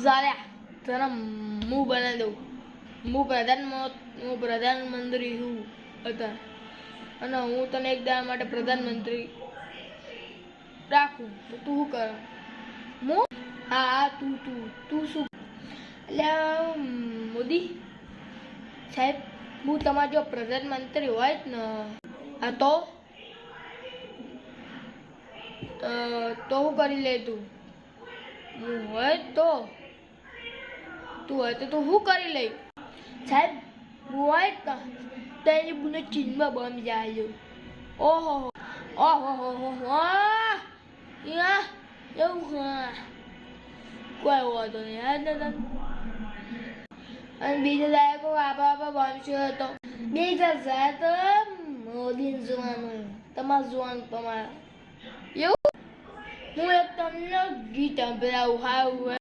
ઝાલ્યા તને હું બનાવી દઉં. હું પ્રધાનમંત્રી છું અત્યારે, અને હું તને એક દાડા માટે પ્રધાનમંત્રી રાખું તો તું શું કર? હું હા તું શું? એટલે મોદી સાહેબ, હું તમારો જો પ્રધાનમંત્રી હોય જ ને, હા તો શું કરી લે તું? હું હોય તો તું હોય તો તું શું કરી લે? સાહેબ હું હોય તો તેની બુને ચીનમાં બંધ જાય. ઓહો એવું કોઈ વાંધો નહીં યાર દાદા. અને બીજા દાયકો આપા બનશો હતો બીજા જાય તો મોદી જોવાનું, તમારે જોવાનું તમારે. એવું હું એક તમને ગીત સંભળાવું.